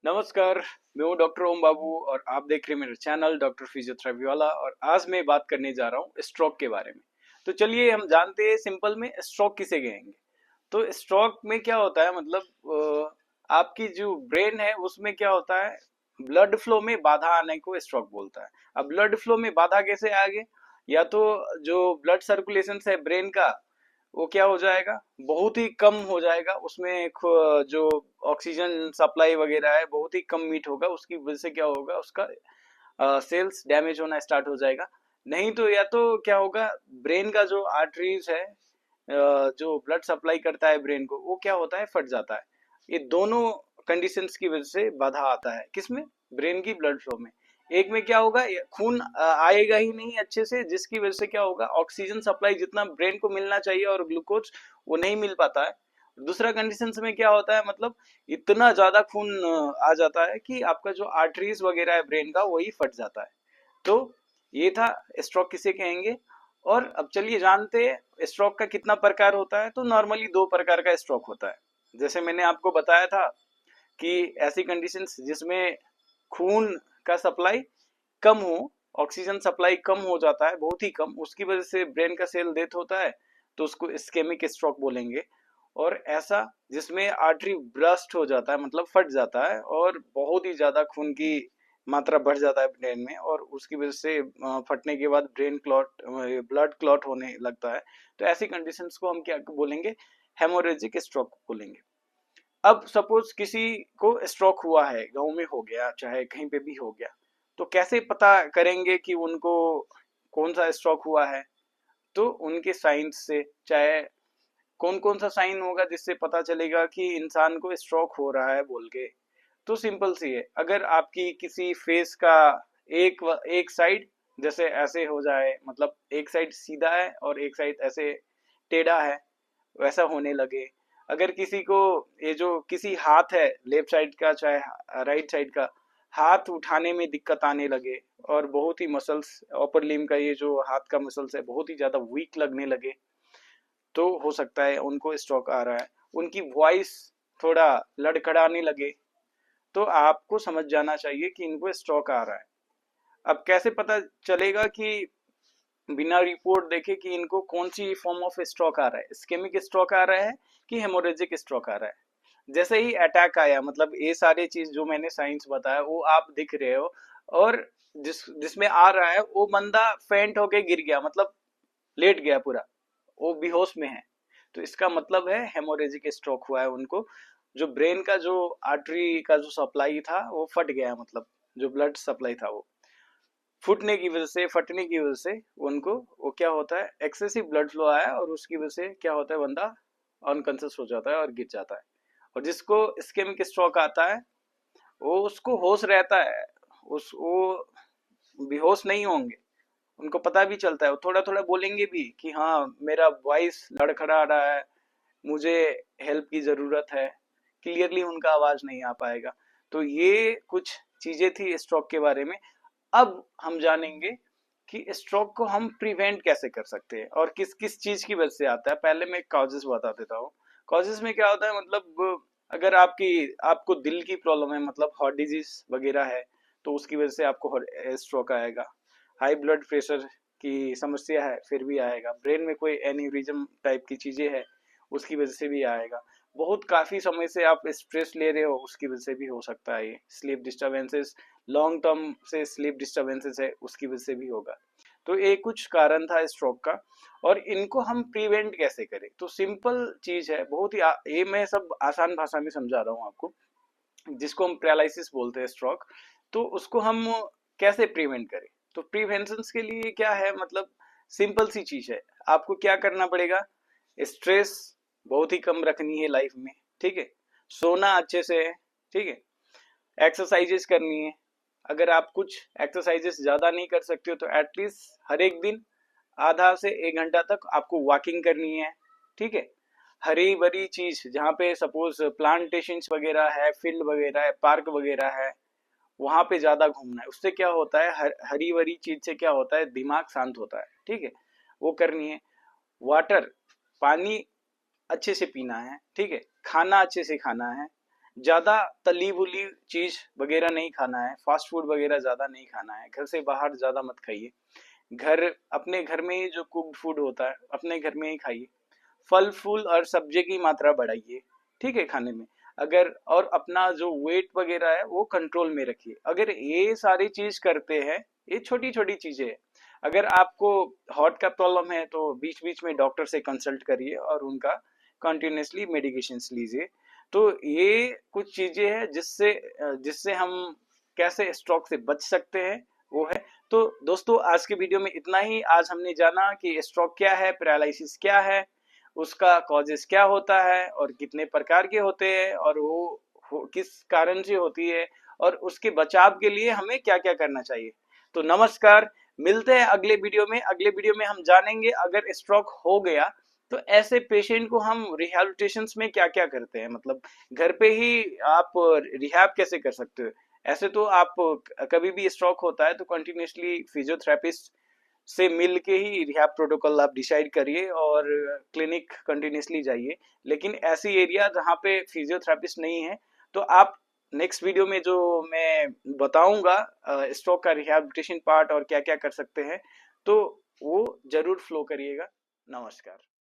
नमस्कार। मैं हूँ डॉक्टर ओम बाबू और आप देख रहे हैं मेरा चैनल डॉक्टर फिजियोथेरेपी वाला। और आज मैं बात करने जा रहा हूँ स्ट्रोक के बारे में। तो चलिए हम जानते हैं सिंपल में स्ट्रोक किसे कहेंगे। तो स्ट्रोक में क्या होता है, मतलब आपकी जो ब्रेन है उसमें क्या होता है, ब्लड फ्लो में बाधा आने को स्ट्रोक बोलता है। अब ब्लड फ्लो में बाधा कैसे आएगी? या तो जो ब्लड सर्कुलेशन है ब्रेन का, वो क्या हो जाएगा, बहुत ही कम हो जाएगा। उसमें जो ऑक्सीजन सप्लाई वगैरह है बहुत ही कम मीट होगा, उसकी वजह से क्या होगा, उसका सेल्स डैमेज होना स्टार्ट हो जाएगा। नहीं तो या तो क्या होगा, ब्रेन का जो आर्टरीज है, जो ब्लड सप्लाई करता है ब्रेन को, वो क्या होता है, फट जाता है। ये दोनों कंडीशंस की वजह से बाधा आता है, किसमें, ब्रेन की ब्लड फ्लो में। एक में क्या होगा, खून आएगा ही नहीं अच्छे से, जिसकी वजह से क्या होगा, ऑक्सीजन सप्लाई जितना ब्रेन को मिलना चाहिए और ग्लूकोज वो नहीं मिल पाता है। दूसरा कंडीशन में क्या होता है, मतलब इतना ज्यादा खून आ जाता है कि आपका जो आर्टरीज वगैरह है ब्रेन का वही फट जाता है। तो ये था स्ट्रोक किसे कहेंगे। और अब चलिए जानते हैं स्ट्रोक का कितना प्रकार होता है। तो नॉर्मली दो प्रकार का स्ट्रोक होता है। जैसे मैंने आपको बताया था कि ऐसी कंडीशंस जिसमें खून का सप्लाई कम हो, ऑक्सीजन सप्लाई कम हो जाता है, बहुत ही कम, उसकी वजह से ब्रेन का सेल डेथ होता है, तो उसको इस्केमिक स्ट्रोक बोलेंगे। और ऐसा जिसमें आर्टरी ब्रस्ट हो जाता है, मतलब फट जाता है और बहुत ही ज्यादा खून की मात्रा बढ़ जाता है ब्रेन में, और उसकी वजह से फटने के बाद ब्रेन क्लॉट, ब्लड क्लॉट होने लगता है। तो ऐसी कंडीशंस को हम क्या बोलेंगे, हेमोरेजिक स्ट्रोक बोलेंगे। अब सपोज किसी को स्ट्रोक हुआ है, गांव में हो गया चाहे कहीं पे भी हो गया, तो कैसे पता करेंगे कि उनको कौन सा स्ट्रोक हुआ है? तो उनके साइंस से, चाहे कौन कौन सा साइन होगा जिससे पता चलेगा कि इंसान को स्ट्रोक हो रहा है बोल के। तो सिंपल सी है, अगर आपकी किसी फेस का एक साइड जैसे ऐसे हो जाए, मतलब एक साइड सीधा है और एक साइड ऐसे टेढ़ा है, वैसा होने लगे। अगर किसी को ये जो किसी हाथ है लेफ्ट साइड का चाहे राइट साइड का, हाथ उठाने में दिक्कत आने लगे और बहुत ही मसल्स अपर लिम का, ये जो हाथ का मसल्स है बहुत ही ज्यादा वीक लगने लगे, तो हो सकता है उनको स्ट्रोक आ रहा है। उनकी वॉइस थोड़ा लड़खड़ाने लगे, तो आपको समझ जाना चाहिए कि इनको स्ट्रोक आ रहा है। अब कैसे पता चलेगा कि बिना रिपोर्ट देखे कि इनको कौन सी फॉर्म ऑफ स्ट्रोक आ रहा है, इस्केमिक स्ट्रोक आ रहा है कि हेमोरेजिक स्ट्रोक आ रहा है। जैसे ही अटैक आया, मतलब ये सारे चीज जो मैंने साइंस बताया वो आप दिख रहे हो, और जिसमें आ रहा है वो बंदा फेंट होके गिर गया, मतलब लेट गया पूरा, वो बेहोश में है, तो इसका मतलब है हेमोरेजिक स्ट्रोक हुआ है उनको। जो ब्रेन का जो आर्टरी का जो सप्लाई था वो फट गया, मतलब जो ब्लड सप्लाई था वो फूटने की वजह से, फटने की वजह से उनको, वो क्या होता है, एक्सेसिव ब्लड फ्लो आया और उसकी वजह से क्या होता है, बंदा अनकॉन्शियस हो जाता है और गिर जाता है। और जिसको इस्केमिक स्ट्रोक आता है वो, उसको होश रहता है, उस वो बेहोश नहीं होंगे, उनको पता भी चलता है, वो थोड़ा थोड़ा बोलेंगे भी कि हाँ मेरा वॉइस लड़खड़ा रहा है, मुझे हेल्प की जरूरत है। क्लियरली उनका आवाज नहीं आ पाएगा। तो ये कुछ चीजें थी स्ट्रोक के बारे में। अब हम जानेंगे कि स्ट्रोक को हम प्रिवेंट कैसे कर सकते हैं और किस किस चीज की वजह से आता है। पहले मैं कॉजेस बता देता हूँ। कॉजेस में क्या होता है, मतलब अगर आपको दिल की प्रॉब्लम है, मतलब हार्ट डिजीज वगैरह है, तो उसकी वजह से आपको स्ट्रोक आएगा। हाई ब्लड प्रेशर की समस्या है फिर भी आएगा। ब्रेन में कोई एन्यूरिज्म टाइप की चीजें है, उसकी वजह से भी आएगा। बहुत काफी समय से आप स्ट्रेस ले रहे हो, उसकी वजह से भी हो सकता है। ये स्लीप डिस्टर्बेंसेस, लॉन्ग टर्म से स्लीप डिस्टर्बेंसेस है, उसकी वजह से भी होगा। तो ये कुछ कारण था स्ट्रोक का। और इनको हम प्रिवेंट कैसे करें, तो सिंपल चीज है, बहुत ही ये मैं सब आसान भाषा में समझा रहा हूँ आपको। जिसको हम पैरालिसिस बोलते हैं स्ट्रोक, तो उसको हम कैसे प्रिवेंट करें। तो प्रिवेंशन के लिए क्या है, मतलब सिंपल सी चीज है। आपको क्या करना पड़ेगा, स्ट्रेस बहुत ही कम रखनी है लाइफ में, ठीक है, सोना अच्छे से है, ठीक है, एक्सरसाइजेस करनी है। अगर आप कुछ एक्सरसाइजेस ज्यादा नहीं कर सकते हो तो एटलीस्ट हर एक दिन आधा से 1 घंटा तक आपको वॉकिंग करनी है, ठीक है। हरी भरी चीज जहाँ पे सपोज प्लांटेशन वगैरह है, फील्ड वगैरह है, पार्क वगैरह है, वहां पे ज्यादा घूमना है। उससे क्या होता है, हरी भरी चीज से क्या होता है, दिमाग शांत होता है, ठीक है, वो करनी है। वाटर, पानी अच्छे से पीना है, ठीक है, खाना अच्छे से खाना है, ज़्यादा तली भुली चीज़ वगैरह नहीं खाना है, फास्ट फूड वगैरह ज़्यादा नहीं खाना है, घर से बाहर ज़्यादा मत खाइए। घर अपने घर में ही जो कुक्ड फूड होता है अपने घर में ही खाइए। फल फूल और सब्जी की मात्रा बढ़ाइए, ठीक है, खाने में। अगर और अपना जो वेट वगैरह है वो कंट्रोल में रखिए। अगर ये सारी चीज करते हैं, ये छोटी छोटी चीजें हैं। अगर आपको हार्ट का प्रॉब्लम है तो बीच बीच में डॉक्टर से कंसल्ट करिए और उनका कंटिन्यूसली मेडिकेशंस लीजिए। तो ये कुछ चीजें हैं जिससे जिससे हम कैसे स्ट्रोक से बच सकते हैं, वो है। तो दोस्तों आज के वीडियो में इतना ही। आज हमने जाना कि स्ट्रोक क्या है, पैरालिसिस क्या है, उसका कॉजेस क्या होता है और कितने प्रकार के होते हैं, और वो किस कारण से होती है, और उसके बचाव के लिए हमें क्या क्या करना चाहिए। तो नमस्कार, मिलते हैं अगले वीडियो में। अगले वीडियो में हम जानेंगे अगर स्ट्रोक हो गया तो ऐसे पेशेंट को हम रिहैबिलिटेशन में क्या क्या करते हैं, मतलब घर पे ही आप रिहैब कैसे कर सकते हो। ऐसे तो आप कभी भी स्ट्रोक होता है तो कंटिन्यूसली फिजियोथेरेपिस्ट से मिल के ही रिहैब प्रोटोकॉल आप डिसाइड करिए और क्लिनिक कंटिन्यूसली जाइए। लेकिन ऐसी एरिया जहाँ पे फिजियोथेरेपिस्ट नहीं है, तो आप नेक्स्ट वीडियो में जो मैं बताऊंगा स्ट्रोक का रिहैबिलिटेशन पार्ट और क्या क्या कर सकते हैं, तो वो जरूर फ्लो करिएगा। नमस्कार।